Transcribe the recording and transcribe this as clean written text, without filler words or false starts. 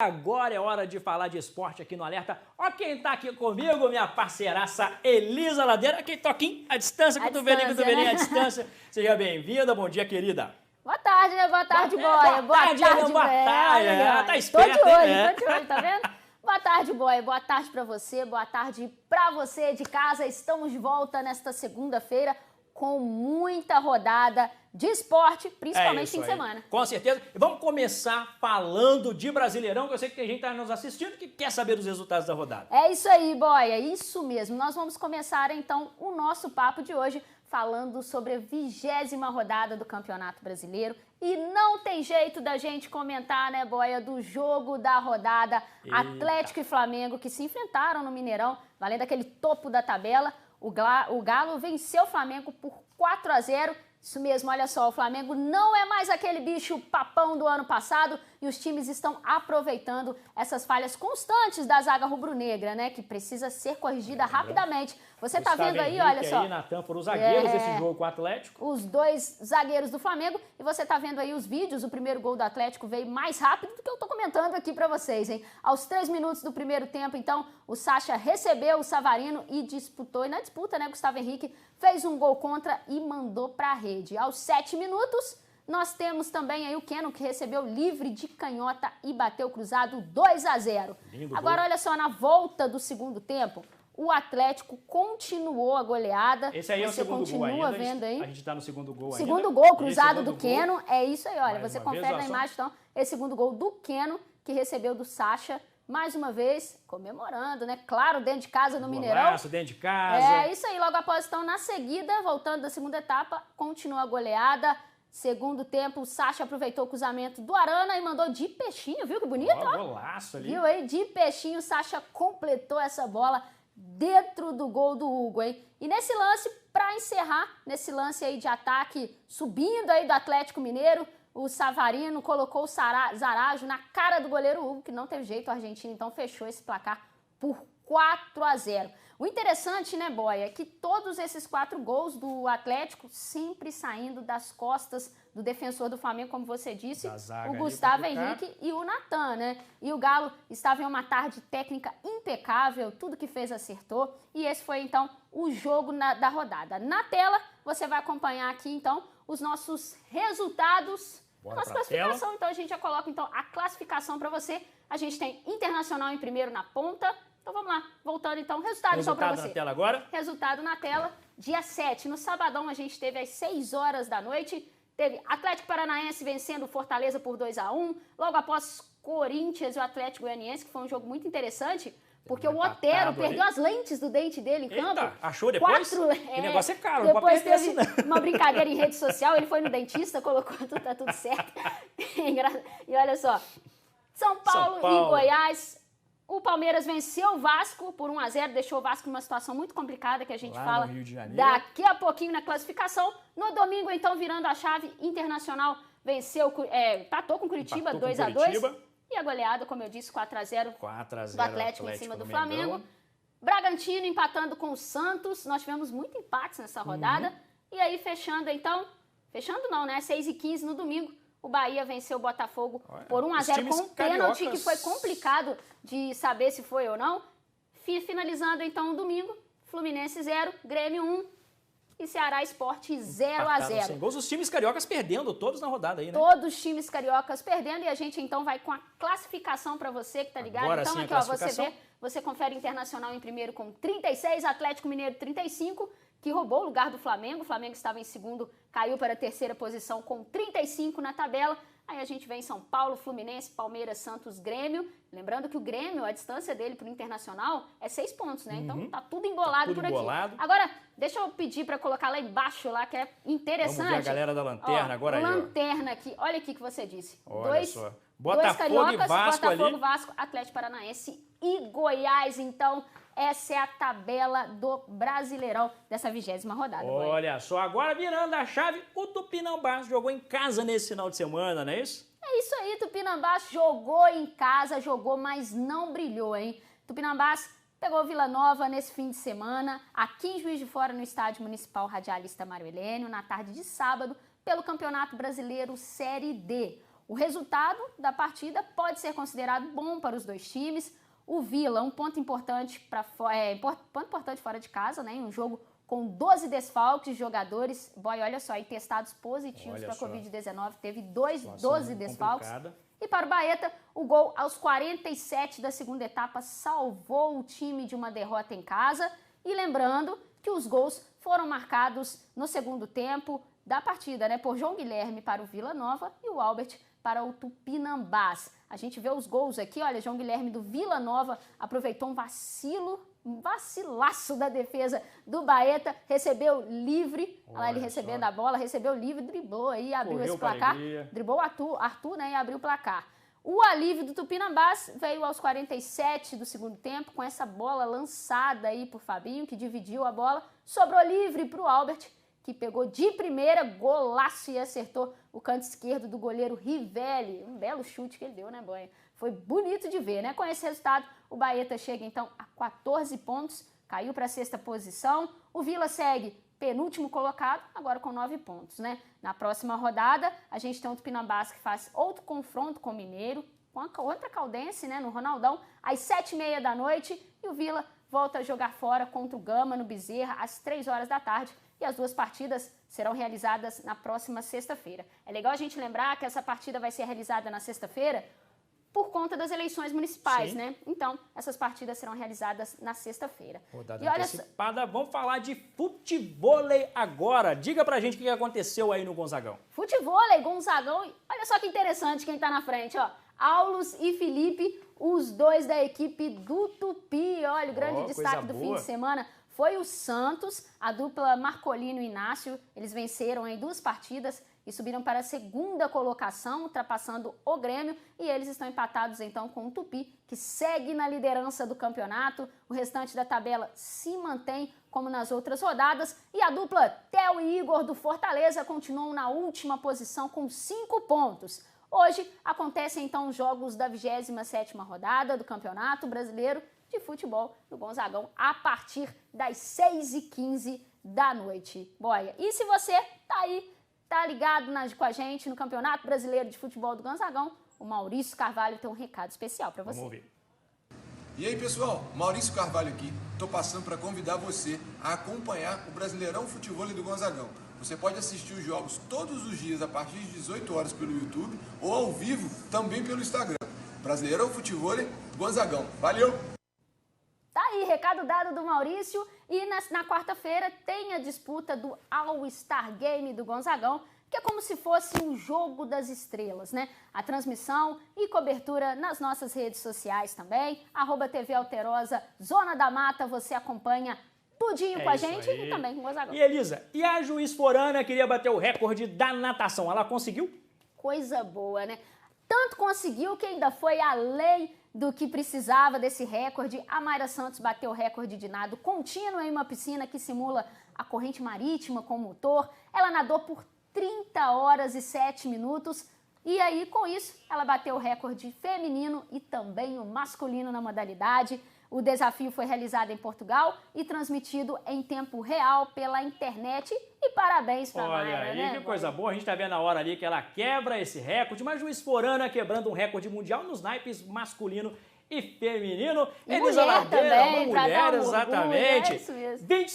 Agora é hora de falar de esporte aqui no Alerta. Ó quem tá aqui comigo, minha parceiraça Elisa Ladeira. Aqui, toquinho, à distância, cotovelinho, à distância. Seja bem-vinda, bom dia, querida. Boa tarde, né? Boa tarde, Boia. Boa tarde, boa tarde. Tá esperto, tô de olho, tá vendo? Boa tarde, Boia. Boa tarde pra você, boa tarde pra você de casa. Estamos de volta nesta segunda-feira com muita rodada de esporte, principalmente fim de semana. Com certeza. E vamos começar falando de Brasileirão, que eu sei que tem gente que tá nos assistindo que quer saber dos resultados da rodada. É isso aí, Boia, isso mesmo. Nós vamos começar, então, o nosso papo de hoje falando sobre a 20ª rodada do Campeonato Brasileiro. E não tem jeito da gente comentar, né, Boia, do jogo da rodada. Eita. Atlético e Flamengo, que se enfrentaram no Mineirão, valendo aquele topo da tabela. O Galo venceu o Flamengo por 4-0. Isso mesmo, olha só, o Flamengo não é mais aquele bicho papão do ano passado e os times estão aproveitando essas falhas constantes da zaga rubro-negra, né, que precisa ser corrigida rapidamente. Você tá vendo aí, olha só. Aí, Natan, foram os zagueiros desse jogo com o Atlético. Os dois zagueiros do Flamengo e você tá vendo aí os vídeos, o primeiro gol do Atlético veio mais rápido do que eu tô comentando aqui pra vocês, hein. Aos 3 minutos do primeiro tempo, então, o Sacha recebeu o Savarino e disputou, e na disputa, né, Gustavo Henrique fez um gol contra e mandou pra rede. Aos 7 minutos, nós temos também aí o Keno, que recebeu livre de canhota e bateu cruzado 2-0. Agora, olha só, na volta do segundo tempo, o Atlético continuou a goleada. Esse aí é o segundo gol ainda. Continua vendo aí. A gente tá no segundo gol ainda. Segundo gol, cruzado do Keno. É isso aí, olha. Você confere na imagem, então, esse segundo gol do Keno, que recebeu do Sacha. Mais uma vez, comemorando, né? Claro, dentro de casa, no Mineirão. Golaço, dentro de casa. É isso aí, logo após, então, na seguida, voltando da segunda etapa, continua a goleada. Segundo tempo, o Sacha aproveitou o cruzamento do Arana e mandou de peixinho, viu que bonito? Ó, golaço ali. Viu aí? De peixinho, o Sacha completou essa bola dentro do gol do Hugo, hein? E nesse lance, pra encerrar, nesse lance aí de ataque, subindo aí do Atlético Mineiro, o Savarino colocou o Zarajo na cara do goleiro Hugo, que não teve jeito, o argentino então fechou esse placar por 4-0. O interessante, né, Boia, é que todos esses 4 gols do Atlético sempre saindo das costas do defensor do Flamengo, como você disse, o Gustavo Henrique e o Natan, né? E o Galo estava em uma tarde técnica impecável, tudo que fez acertou, e esse foi então o jogo da rodada. Na tela, você vai acompanhar aqui então os nossos resultados. Nossa classificação, então a gente já coloca então a classificação para você. A gente tem Internacional em primeiro na ponta. Então vamos lá, voltando então, resultado só para você. Resultado na tela agora? Resultado na tela, dia 7, no sabadão a gente teve às 6 horas da noite, teve Atlético Paranaense vencendo o Fortaleza por 2-1, logo após Corinthians e o Atlético Goianiense, que foi um jogo muito interessante, porque o Otero perdeu as lentes do dente dele em campo. Eita, achou depois? O negócio é caro, não pode perder assim, não. Uma brincadeira em rede social, ele foi no dentista, colocou, tá tudo certo. E olha só, São Paulo e Goiás. O Palmeiras venceu o Vasco por 1-0, deixou o Vasco numa situação muito complicada que a gente fala daqui a pouquinho na classificação. No domingo, então, virando a chave, Internacional venceu, empatou com Curitiba 2-2. E a goleada, como eu disse, 4-0 do Atlético em cima do Flamengo. Bragantino empatando com o Santos. Nós tivemos muitos empates nessa rodada. E aí, fechando então, fechando não, né? 6h15 no domingo. O Bahia venceu o Botafogo por 1-0 com um pênalti que foi complicado de saber se foi ou não. Finalizando então o domingo, Fluminense 0, Grêmio 1 e Ceará Sport 0-0. Sem gols, os times cariocas perdendo todos na rodada aí, né? Todos os times cariocas perdendo e a gente então vai com a classificação para você que tá ligado. Agora então sim, aqui ó, você vê, você confere Internacional em primeiro com 36, Atlético Mineiro 35, que roubou o lugar do Flamengo. O Flamengo estava em segundo, caiu para a terceira posição com 35 na tabela. Aí a gente vem São Paulo, Fluminense, Palmeiras, Santos, Grêmio. Lembrando que o Grêmio, a distância dele para o Internacional é 6 pontos, né? Então tá tudo embolado por aqui. Agora, deixa eu pedir para colocar lá embaixo, lá, que é interessante. Vamos ver a galera da Lanterna agora aí. Lanterna aqui, olha aqui que você disse. Olha só. Botafogo e Vasco ali. Botafogo, Vasco, Atlético Paranaense e Goiás, então. Essa é a tabela do Brasileirão dessa 20ª rodada. Olha só, agora virando a chave, o Tupinambás jogou em casa nesse final de semana, não é isso? É isso aí, Tupinambás jogou em casa, jogou, mas não brilhou, hein? Tupinambás pegou Vila Nova nesse fim de semana, aqui em Juiz de Fora, no Estádio Municipal Radialista Mário Helênio, na tarde de sábado, pelo Campeonato Brasileiro Série D. O resultado da partida pode ser considerado bom para os dois times. O Vila, um ponto importante fora de casa, né? Um jogo com 12 desfalques de jogadores. Boy, olha só, aí testados positivos para a Covid-19. Teve 12 desfalques. E para o Baeta, o gol aos 47 da segunda etapa salvou o time de uma derrota em casa. E lembrando que os gols foram marcados no segundo tempo da partida, né? Por João Guilherme para o Vila Nova e o Albert para o Tupinambás. A gente vê os gols aqui, olha, João Guilherme do Vila Nova aproveitou um vacilaço da defesa do Baeta, recebeu livre, olha lá ele recebendo a bola, recebeu livre, driblou aí, abriu esse placar, driblou o Arthur, né, e abriu o placar. O alívio do Tupinambás veio aos 47 do segundo tempo, com essa bola lançada aí por Fabinho, que dividiu a bola, sobrou livre para o Albert, que pegou de primeira, golaço e acertou o canto esquerdo do goleiro Rivelli. Um belo chute que ele deu, né, Boia? Foi bonito de ver, né? Com esse resultado, o Baeta chega então a 14 pontos, caiu para a sexta posição. O Vila segue penúltimo colocado, agora com 9 pontos, né? Na próxima rodada, a gente tem o Tupinambás que faz outro confronto com o Mineiro, com a outra Caldense, né, no Ronaldão, às 7h30 da noite, e o Vila volta a jogar fora contra o Gama no Bezerra às 3 horas da tarde. E as duas partidas serão realizadas na próxima sexta-feira. É legal a gente lembrar que essa partida vai ser realizada na sexta-feira por conta das eleições municipais, né? Então, essas partidas serão realizadas na sexta-feira. Rodada antecipada. Vamos falar de futevôlei agora. Diga pra gente o que aconteceu aí no Gonzagão. Futevôlei, Gonzagão. Olha só que interessante quem tá na frente, ó. Aulos e Felipe, os dois da equipe do Tupi. Olha, o grande destaque do fim de semana foi o Santos, a dupla Marcolino e Inácio. Eles venceram em 2 partidas e subiram para a segunda colocação, ultrapassando o Grêmio. E eles estão empatados então com o Tupi, que segue na liderança do campeonato. O restante da tabela se mantém como nas outras rodadas. E a dupla Theo e Igor do Fortaleza continuam na última posição com 5 pontos. Hoje acontecem então os jogos da 27ª rodada do Campeonato Brasileiro de Futebol do Gonzagão a partir das 6h15 da noite. Boia, e se você tá aí, tá ligado com a gente no Campeonato Brasileiro de Futebol do Gonzagão, o Maurício Carvalho tem um recado especial para você. Vamos ouvir. E aí, pessoal, Maurício Carvalho aqui. Tô passando para convidar você a acompanhar o Brasileirão Futevôlei do Gonzagão. Você pode assistir os jogos todos os dias a partir de 18 horas pelo YouTube ou ao vivo também pelo Instagram. Brasileirão Futevôlei do Gonzagão. Valeu! Tá aí, recado dado do Maurício. E na quarta-feira tem a disputa do All-Star Game do Gonzagão, que é como se fosse um jogo das estrelas, né? A transmissão e cobertura nas nossas redes sociais também. @TVAlterosa, Zona da Mata, você acompanha tudinho com a gente e também com o Gonzagão. E Elisa, e a Juiz Forana queria bater o recorde da natação, ela conseguiu? Coisa boa, né? Tanto conseguiu que ainda foi além do que precisava desse recorde. A Mayra Santos bateu o recorde de nado contínuo em uma piscina que simula a corrente marítima com motor. Ela nadou por 30 horas e 7 minutos. E aí, com isso, ela bateu o recorde feminino e também o masculino na modalidade. O desafio foi realizado em Portugal e transmitido em tempo real pela internet. E parabéns pra Mayra, Olha aí, né? que coisa boa. A gente tá vendo a hora ali que ela quebra esse recorde. Mas Juiz Forana quebrando um recorde mundial nos naipes masculino e feminino. E Elisa Ladeira, uma mulher, exatamente. É isso mesmo.